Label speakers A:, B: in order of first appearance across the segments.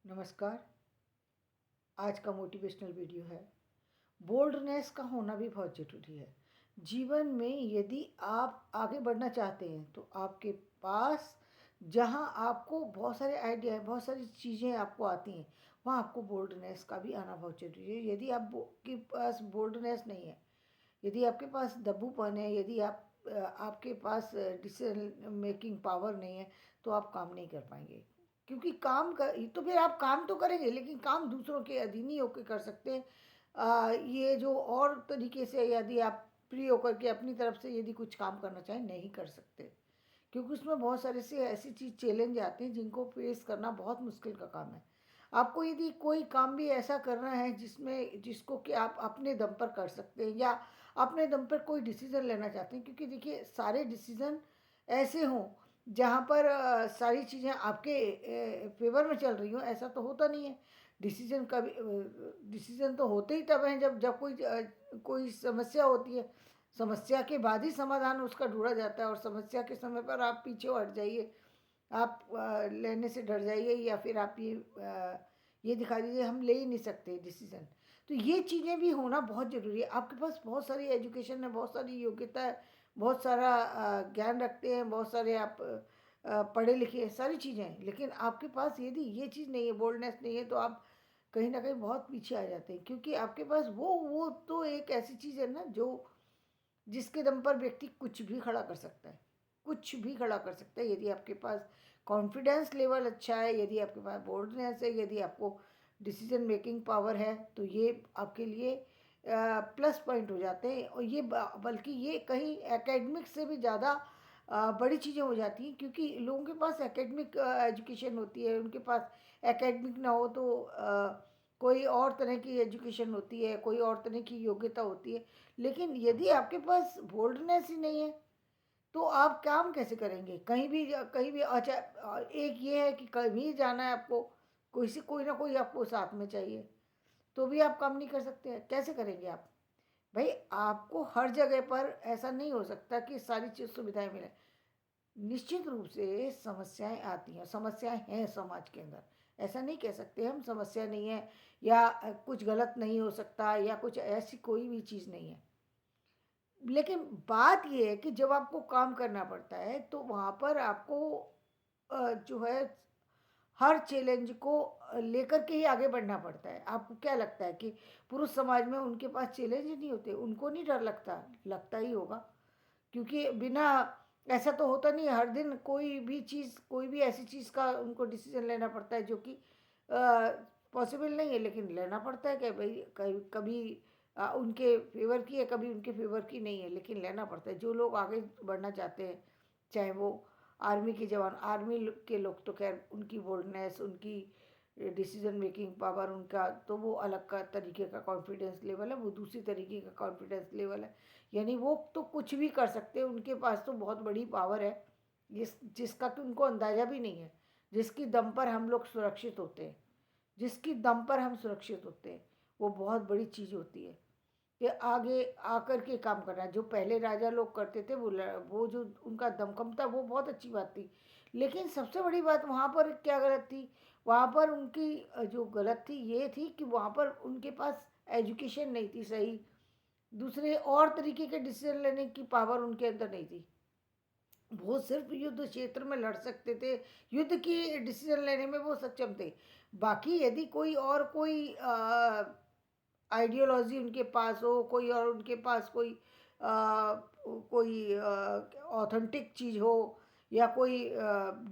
A: नमस्कार। आज का मोटिवेशनल वीडियो है। बोल्डनेस का होना भी बहुत ज़रूरी है जीवन में। यदि आप आगे बढ़ना चाहते हैं तो आपके पास जहां आपको बहुत सारे आइडिया हैं, बहुत सारी चीज़ें आपको आती हैं, वहां आपको बोल्डनेस का भी आना बहुत ज़रूरी है। यदि आपके पास बोल्डनेस नहीं है, यदि आपके पास दब्बूपन है, यदि आपके पास डिसीजन मेकिंग पावर नहीं है, तो आप काम नहीं कर पाएंगे। क्योंकि काम कर तो फिर आप काम तो करेंगे, लेकिन काम दूसरों के अधीन ही होकर कर सकते हैं। ये जो और तरीके से यदि आप फ्री होकर के अपनी तरफ से यदि कुछ काम करना चाहें, नहीं कर सकते। क्योंकि उसमें बहुत सारे से ऐसी चीज़ चैलेंज आते हैं जिनको फेस करना बहुत मुश्किल का काम है। आपको यदि कोई काम भी ऐसा करना है जिसको कि आप अपने दम पर कर सकते हैं, या अपने दम पर कोई डिसीज़न लेना चाहते हैं, क्योंकि देखिए सारे डिसीज़न ऐसे हों जहाँ पर सारी चीज़ें आपके फेवर में चल रही हों, ऐसा तो होता नहीं है। डिसीज़न तो होते ही तब हैं जब जब कोई समस्या होती है। समस्या के बाद ही समाधान उसका ढूंढा जाता है, और समस्या के समय पर आप पीछे हट जाइए, आप लेने से डर जाइए, या फिर आप ये दिखा दीजिए हम ले ही नहीं सकते डिसीज़न। तो ये चीज़ें भी होना बहुत ज़रूरी है। आपके पास बहुत सारी एजुकेशन है, बहुत सारी योग्यता है, बहुत सारा ज्ञान रखते हैं, बहुत सारे आप पढ़े लिखे हैं, सारी चीज़ें हैं, लेकिन आपके पास यदि ये चीज़ नहीं है, बोल्डनेस नहीं है, तो आप कहीं ना कहीं बहुत पीछे आ जाते हैं। क्योंकि आपके पास वो तो एक ऐसी चीज़ है ना, जो जिसके दम पर व्यक्ति कुछ भी खड़ा कर सकता है, कुछ भी खड़ा कर सकता है। यदि आपके पास कॉन्फिडेंस लेवल अच्छा है, यदि आपके पास बोल्डनेस है, यदि आपको डिसीजन मेकिंग पावर है, तो ये आपके लिए प्लस पॉइंट हो जाते हैं। और ये बल्कि ये कहीं एकेडमिक से भी ज़्यादा बड़ी चीज़ें हो जाती हैं। क्योंकि लोगों के पास एकेडमिक एजुकेशन होती है, उनके पास एकेडमिक ना हो तो कोई और तरह की एजुकेशन होती है, कोई और तरह की योग्यता होती है। लेकिन यदि आपके पास बोल्डनेस ही नहीं है, तो आप काम कैसे करेंगे? कहीं भी अच्छा, एक ये है कि कहीं जाना है आपको, कोई ना कोई आपको साथ में चाहिए, तो भी आप काम नहीं कर सकते हैं। कैसे करेंगे आप? भाई, आपको हर जगह पर ऐसा नहीं हो सकता कि सारी चीज़ सुविधाएं मिले। निश्चित रूप से समस्याएं आती हैं, समस्याएं हैं समाज के अंदर। ऐसा नहीं कह सकते हम समस्या नहीं है, या कुछ गलत नहीं हो सकता, या कुछ ऐसी कोई भी चीज़ नहीं है। लेकिन बात ये है कि जब आपको काम करना पड़ता है, तो वहाँ पर आपको जो है हर चैलेंज को लेकर के ही आगे बढ़ना पड़ता है। आपको क्या लगता है कि पुरुष समाज में उनके पास चैलेंज नहीं होते? उनको नहीं डर लगता? लगता ही होगा। क्योंकि बिना ऐसा तो होता नहीं है, हर दिन कोई भी ऐसी चीज़ का उनको डिसीजन लेना पड़ता है जो कि पॉसिबल नहीं है, लेकिन लेना पड़ता है कि भाई कभी कभी उनके फेवर की है, कभी उनके फेवर की नहीं है, लेकिन लेना पड़ता है। जो लोग आगे बढ़ना चाहते हैं, चाहे वो आर्मी के जवान, के लोग तो खैर उनकी बोल्डनेस, उनकी डिसीजन मेकिंग पावर, उनका तो वो अलग का तरीके का कॉन्फिडेंस लेवल है, वो दूसरी तरीके का कॉन्फिडेंस लेवल है। यानी वो तो कुछ भी कर सकते हैं, उनके पास तो बहुत बड़ी पावर है जिसका कि उनको अंदाज़ा भी नहीं है। जिसकी दम पर हम लोग सुरक्षित होते हैं, जिसकी दम पर हम सुरक्षित होते हैं, वो बहुत बड़ी चीज़ होती है कि आगे आकर के काम करना। जो पहले राजा लोग करते थे, वो जो उनका दमखम था, वो बहुत अच्छी बात थी। लेकिन सबसे बड़ी बात वहाँ पर क्या गलत थी? वहाँ पर उनकी जो गलत थी ये थी कि वहाँ पर उनके पास एजुकेशन नहीं थी सही। दूसरे और तरीके के डिसीजन लेने की पावर उनके अंदर नहीं थी। वो सिर्फ युद्ध क्षेत्र में लड़ सकते थे, युद्ध की डिसीजन लेने में वो सक्षम थे। बाकी यदि कोई आइडियोलॉजी उनके पास हो, कोई और उनके पास कोई ऑथेंटिक चीज़ हो, या कोई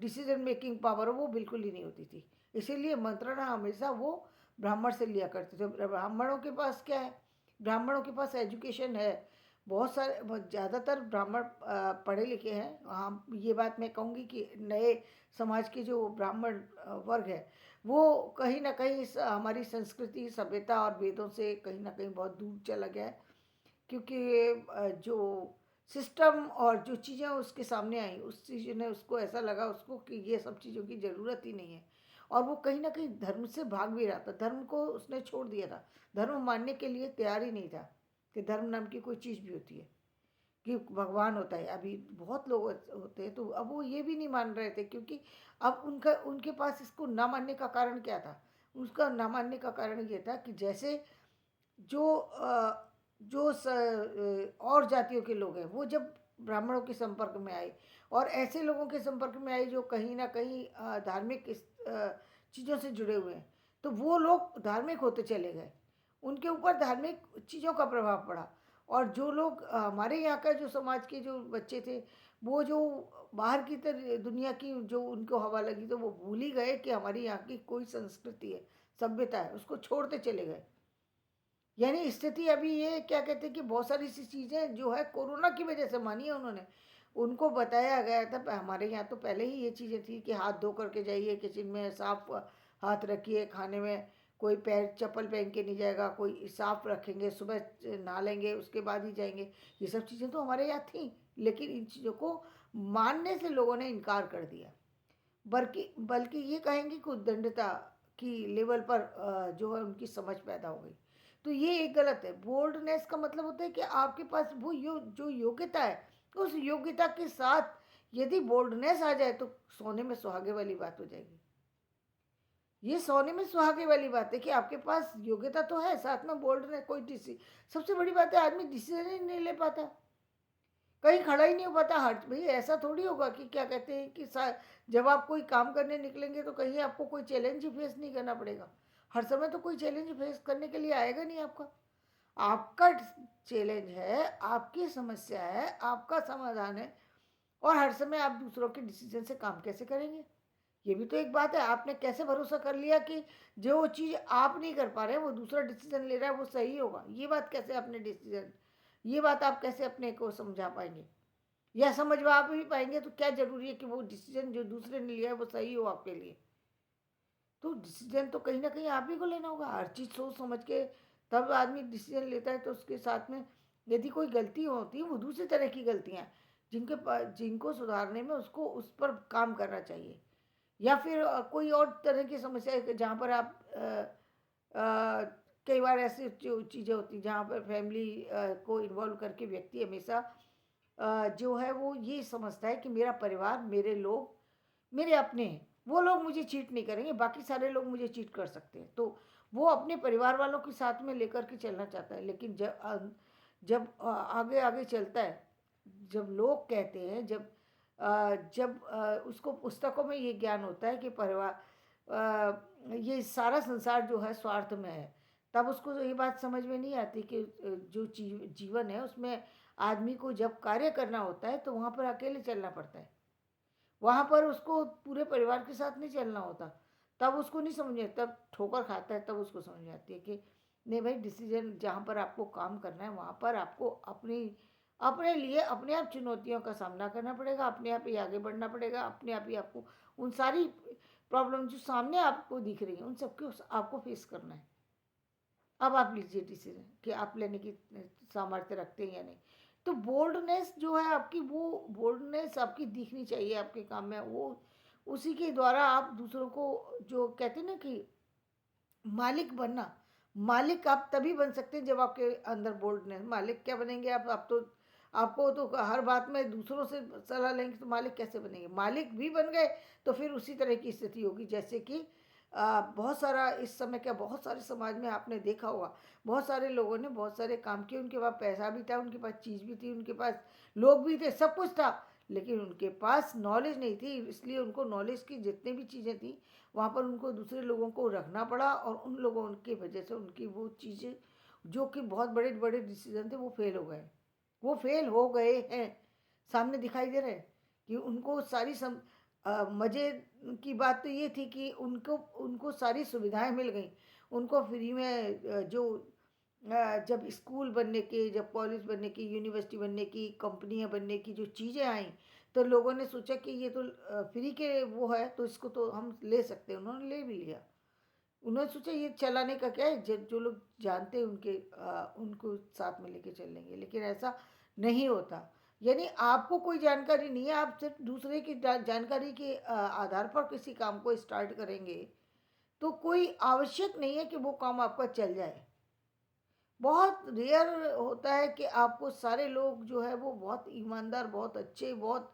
A: डिसीजन मेकिंग पावर हो, वो बिल्कुल ही नहीं होती थी। इसीलिए मंत्रणा हमेशा वो ब्राह्मण से लिया करते थे। ब्राह्मणों के पास क्या है? ब्राह्मणों के पास एजुकेशन है, बहुत सारे ज़्यादातर ब्राह्मण पढ़े लिखे हैं। हाँ, ये बात मैं कहूँगी कि नए समाज के जो ब्राह्मण वर्ग है, वो कहीं ना कहीं हमारी संस्कृति, सभ्यता और वेदों से कहीं ना कहीं बहुत दूर चला गया है। क्योंकि जो सिस्टम और जो चीज़ें उसके सामने आई, उस चीज़ ने उसको ऐसा लगा उसको कि ये सब चीज़ों की ज़रूरत ही नहीं है। और वो कहीं ना कहीं धर्म से भाग भी रहा था, धर्म को उसने छोड़ दिया था, धर्म मानने के लिए तैयार ही नहीं था कि धर्म नाम की कोई चीज़ भी होती है। कि भगवान होता है। अभी बहुत लोग होते हैं, तो अब वो ये भी नहीं मान रहे थे, क्योंकि अब उनका उनके पास इसको ना मानने का कारण क्या था? उसका ना मानने का कारण ये था कि जैसे जो और जातियों के लोग हैं, वो जब ब्राह्मणों के संपर्क में आए और ऐसे लोगों के संपर्क में आए जो कहीं ना कहीं धार्मिक चीज़ों से जुड़े हुए हैं, तो वो लोग धार्मिक होते चले गए, उनके ऊपर धार्मिक चीज़ों का प्रभाव पड़ा। और जो लोग हमारे यहाँ का जो समाज के जो बच्चे थे, वो जो बाहर की तरह दुनिया की जो उनको हवा लगी, तो वो भूल ही गए कि हमारी यहाँ की कोई संस्कृति है, सभ्यता है, उसको छोड़ते चले गए। यानी स्थिति अभी ये क्या कहते हैं कि बहुत सारी सी चीज़ें जो है कोरोना की वजह से मानी है उन्होंने। उनको बताया गया था, हमारे यहाँ तो पहले ही ये चीज़ें थी कि हाथ धो करके जाइए, किचन में साफ हाथ रखिए, खाने में कोई पैर चप्पल पहन के नहीं जाएगा, कोई साफ रखेंगे, सुबह नहा लेंगे उसके बाद ही जाएंगे। ये सब चीज़ें तो हमारे यहाँ थी, लेकिन इन चीज़ों को मानने से लोगों ने इनकार कर दिया। बल्कि बल्कि ये कहेंगे कि उद्दंडता की लेवल पर जो है उनकी समझ पैदा हो गई। तो ये एक गलत है। बोल्डनेस का मतलब होता है कि आपके पास वो जो योग्यता है, उस योग्यता के साथ यदि बोल्डनेस आ जाए तो सोने में सुहागे वाली बात हो जाएगी। ये सोने में सुहागे वाली बात है कि आपके पास योग्यता तो है, साथ में बोल्डनेस। कोई डिसीजन, सबसे बड़ी बात है आदमी डिसीजन ही नहीं ले पाता, कहीं खड़ा ही नहीं हो पाता। हर भाई ऐसा थोड़ी होगा कि क्या कहते हैं कि जब आप कोई काम करने निकलेंगे तो कहीं आपको कोई चैलेंज ही फेस नहीं करना पड़ेगा। हर समय तो कोई चैलेंज फेस करने के लिए आएगा नहीं आपका। आपका चैलेंज है, आपकी समस्या है, आपका समाधान है, और हर समय आप दूसरों के डिसीजन से काम कैसे करेंगे? ये भी तो एक बात है। आपने कैसे भरोसा कर लिया कि जो चीज़ आप नहीं कर पा रहे हैं वो दूसरा डिसीजन ले रहा है वो सही होगा? ये बात कैसे आपने डिसीजन, ये बात आप कैसे अपने को समझा पाएंगे या समझवा भी पाएंगे? तो क्या जरूरी है कि वो डिसीजन जो दूसरे ने लिया है वो सही हो आपके लिए? तो डिसीजन तो कहीं ना कहीं आप ही को लेना होगा। हर चीज़ सोच समझ के तब आदमी डिसीजन लेता है। तो उसके साथ में यदि कोई गलती होती है, वो दूसरी तरह की गलतियाँ हैं जिनके पास, जिनको सुधारने में उसको उस पर काम करना चाहिए। या फिर कोई और तरह की समस्या है कि जहाँ पर आप कई बार ऐसी जो चीज़ें होती हैं जहाँ पर फैमिली को इन्वॉल्व करके व्यक्ति हमेशा जो है वो ये समझता है कि मेरा परिवार, मेरे लोग मेरे अपने हैं, वो लोग मुझे चीट नहीं करेंगे, बाकी सारे लोग मुझे चीट कर सकते हैं। तो वो अपने परिवार वालों के साथ में लेकर के चलना चाहता है। लेकिन जब आगे आगे चलता है, जब लोग कहते हैं, जब उसको पुस्तकों में ये ज्ञान होता है कि परिवार ये सारा संसार जो है स्वार्थ में है, तब उसको ये बात समझ में नहीं आती कि जो जीवन है उसमें आदमी को जब कार्य करना होता है तो वहाँ पर अकेले चलना पड़ता है, वहाँ पर उसको पूरे परिवार के साथ नहीं चलना होता। तब उसको नहीं समझ में, तब ठोकर खाता है, तब उसको समझ में आती है कि नहीं भाई, डिसीजन जहाँ पर आपको काम करना है वहाँ पर आपको अपनी अपने लिए अपने आप चुनौतियों का सामना करना पड़ेगा, अपने आप ही आगे बढ़ना पड़ेगा, अपने आप ही आपको उन सारी प्रॉब्लम जो सामने आपको दिख रही हैं उन सबको आपको फेस करना है। अब आप लीजिए डिसीजन कि आप लेने की सामर्थ्य रखते हैं या नहीं। तो बोल्डनेस जो है आपकी, वो बोल्डनेस आपकी दिखनी चाहिए आपके काम में। वो उसी के द्वारा आप दूसरों को, जो कहते हैं ना कि मालिक बनना, मालिक आप तभी बन सकते हैं जब आपके अंदर बोल्डनेस। मालिक क्या बनेंगे आप तो आपको तो हर बात में दूसरों से सलाह लेंगे तो मालिक कैसे बनेंगे? मालिक भी बन गए तो फिर उसी तरह की स्थिति होगी जैसे कि बहुत सारा इस समय क्या, बहुत सारे समाज में आपने देखा होगा, बहुत सारे लोगों ने बहुत सारे काम किए, उनके पास पैसा भी था, उनके पास चीज़ भी थी, उनके पास लोग भी थे, सब कुछ था, लेकिन उनके पास नॉलेज नहीं थी। इसलिए उनको नॉलेज की जितनी भी चीज़ें थी वहाँ पर उनको दूसरे लोगों को रखना पड़ा, और उन लोगों की वजह से उनकी वो चीज़ें जो कि बहुत बड़े बड़े डिसीजन थे वो फेल हो गए। वो फेल हो गए हैं, सामने दिखाई दे रहे हैं कि उनको सारी मज़े की बात तो ये थी कि उनको उनको सारी सुविधाएं मिल गई। उनको फ्री में जब स्कूल बनने के, जब कॉलेज बनने की, यूनिवर्सिटी बनने की, कंपनियां बनने की जो चीज़ें आई, तो लोगों ने सोचा कि ये तो फ्री के वो है तो इसको तो हम ले सकते हैं। उन्होंने ले भी लिया। उन्होंने सोचा ये चलाने का क्या है, जो लोग जानते हैं उनको साथ में लेके चल लेंगे, लेकिन ऐसा नहीं होता। यानी आपको कोई जानकारी नहीं है, आप सिर्फ दूसरे की जानकारी के आधार पर किसी काम को स्टार्ट करेंगे तो कोई आवश्यक नहीं है कि वो काम आपका चल जाए। बहुत रेयर होता है कि आपको सारे लोग जो है वो बहुत ईमानदार, बहुत अच्छे, बहुत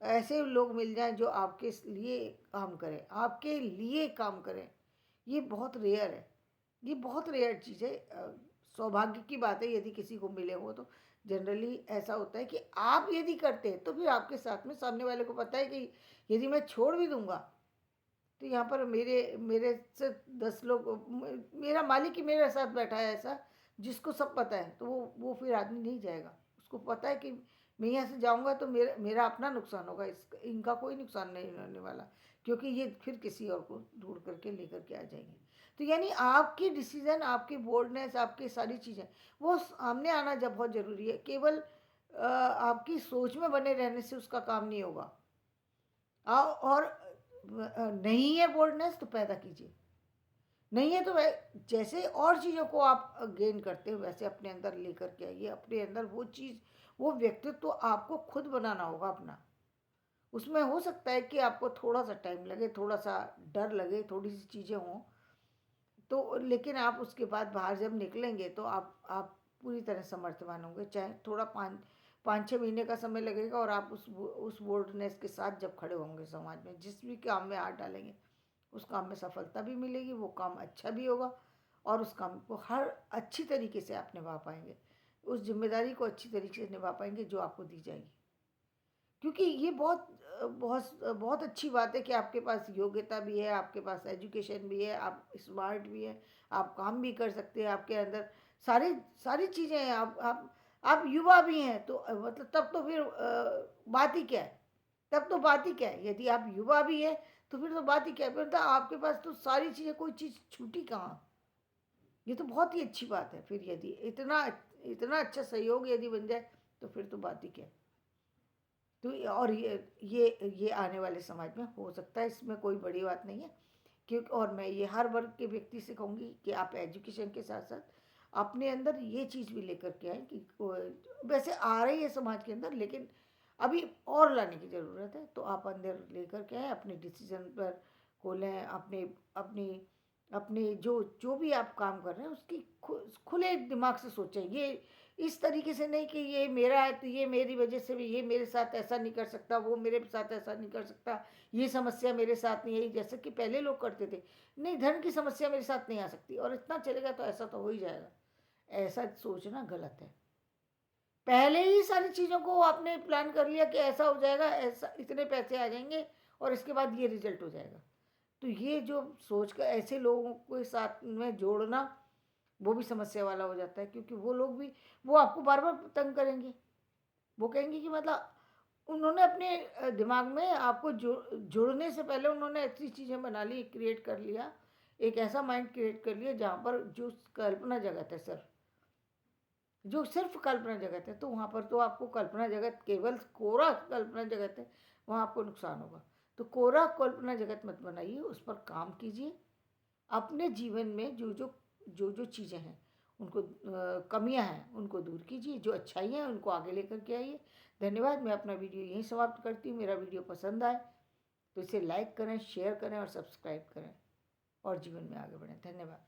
A: ऐसे लोग मिल जाएं जो आपके लिए काम करें, आपके लिए काम करें। ये बहुत रेयर है, ये बहुत रेयर चीज़ है। सौभाग्य की बात है यदि किसी को मिले हो तो। जनरली ऐसा होता है कि आप यदि करते हैं तो फिर आपके साथ में सामने वाले को पता है कि यदि मैं छोड़ भी दूंगा तो यहाँ पर मेरे मेरे से 10 लोग, मेरा मालिक ही मेरे साथ बैठा है ऐसा, जिसको सब पता है, तो वो फिर आदमी नहीं जाएगा। उसको पता है कि मैं यहाँ से जाऊँगा तो मेरा मेरा अपना नुकसान होगा, इनका कोई नुकसान नहीं होने वाला, क्योंकि ये फिर किसी और को ढूंढ करके लेकर के आ जाएंगे। तो यानी आपकी डिसीजन, आपकी बोल्डनेस, आपकी सारी चीज़ें वो सामने आना जब बहुत ज़रूरी है। केवल आपकी सोच में बने रहने से उसका काम नहीं होगा। और नहीं है बोल्डनेस तो पैदा कीजिए। नहीं है तो जैसे और चीज़ों को आप गेन करते हो वैसे अपने अंदर लेकर के आइए। अपने अंदर वो चीज़, वो व्यक्तित्व तो आपको खुद बनाना होगा अपना। उसमें हो सकता है कि आपको थोड़ा सा टाइम लगे, थोड़ा सा डर लगे, थोड़ी सी चीज़ें हों, तो लेकिन आप उसके बाद बाहर जब निकलेंगे तो आप पूरी तरह समर्थवान होंगे। चाहे थोड़ा 5-6 महीने का समय लगेगा, और आप उस बोल्डनेस के साथ जब खड़े होंगे समाज में, जिस भी काम में हाथ डालेंगे उस काम में सफलता भी मिलेगी, वो काम अच्छा भी होगा, और उस काम को हर अच्छी तरीके से आप निभा पाएंगे। उस जिम्मेदारी को अच्छी तरीके से निभा पाएंगे जो आपको दी जाएगी। क्योंकि ये बहुत बहुत बहुत अच्छी बात है कि आपके पास योग्यता भी है, आपके पास एजुकेशन भी है, आप स्मार्ट भी हैं, आप काम भी कर सकते हैं, आपके अंदर सारी सारी चीज़ें हैं, आप युवा भी हैं, तो मतलब तब तो फिर बात ही क्या है। तब तो बात ही क्या है, यदि आप युवा भी हैं तो फिर तो बात ही क्या है, फिर तो आपके पास तो सारी चीज़ें, कोई चीज़ छूटी कहाँ। ये तो बहुत ही अच्छी बात है। फिर यदि इतना इतना अच्छा सहयोग यदि बन जाए तो फिर तो बात ही क्या है। तो और ये आने वाले समाज में हो सकता है, इसमें कोई बड़ी बात नहीं है। क्योंकि और मैं ये हर वर्ग के व्यक्ति से कहूँगी कि आप एजुकेशन के साथ साथ अपने अंदर ये चीज़ भी लेकर के आए कि वैसे आ रही है समाज के अंदर, लेकिन अभी और लाने की ज़रूरत है। तो आप अंदर लेकर के आए, अपने डिसीजन पर खोलें, अपने अपनी अपने जो जो भी आप काम कर रहे हैं उसकी खुले दिमाग से सोचें। ये इस तरीके से नहीं कि ये मेरा है तो ये मेरी वजह से भी, ये मेरे साथ ऐसा नहीं कर सकता, वो मेरे साथ ऐसा नहीं कर सकता, ये समस्या मेरे साथ नहीं है, जैसे कि पहले लोग करते थे। नहीं, धन की समस्या मेरे साथ नहीं आ सकती, और इतना चलेगा तो ऐसा तो हो ही जाएगा। ऐसा सोचना गलत है। पहले ही सारी चीज़ों को आपने प्लान कर लिया कि ऐसा हो जाएगा, ऐसा इतने पैसे आ जाएंगे, और इसके बाद ये रिजल्ट हो जाएगा। तो ये जो सोच कर ऐसे लोगों को साथ में जोड़ना, वो भी समस्या वाला हो जाता है, क्योंकि वो लोग भी वो आपको बार बार तंग करेंगे। वो कहेंगे कि मतलब उन्होंने अपने दिमाग में आपको जुड़ने से पहले उन्होंने ऐसी चीज़ें बना ली, क्रिएट कर लिया, एक ऐसा माइंड क्रिएट कर लिया जहाँ पर जो कल्पना जगत है, सिर्फ जो सिर्फ कल्पना जगत है, तो वहाँ पर तो आपको कल्पना जगत, केवल कोरा कल्पना जगत है, वहाँ आपको नुकसान होगा। तो कोरा कल्पना जगत मत बनाइए, उस पर काम कीजिए। अपने जीवन में जो चीज़ें हैं उनको, कमियां हैं उनको दूर कीजिए, जो अच्छाइयाँ हैं उनको आगे लेकर के आइए। धन्यवाद। मैं अपना वीडियो यहीं समाप्त करती हूँ। मेरा वीडियो पसंद आए तो इसे लाइक करें, शेयर करें और सब्सक्राइब करें, और जीवन में आगे बढ़ें। धन्यवाद।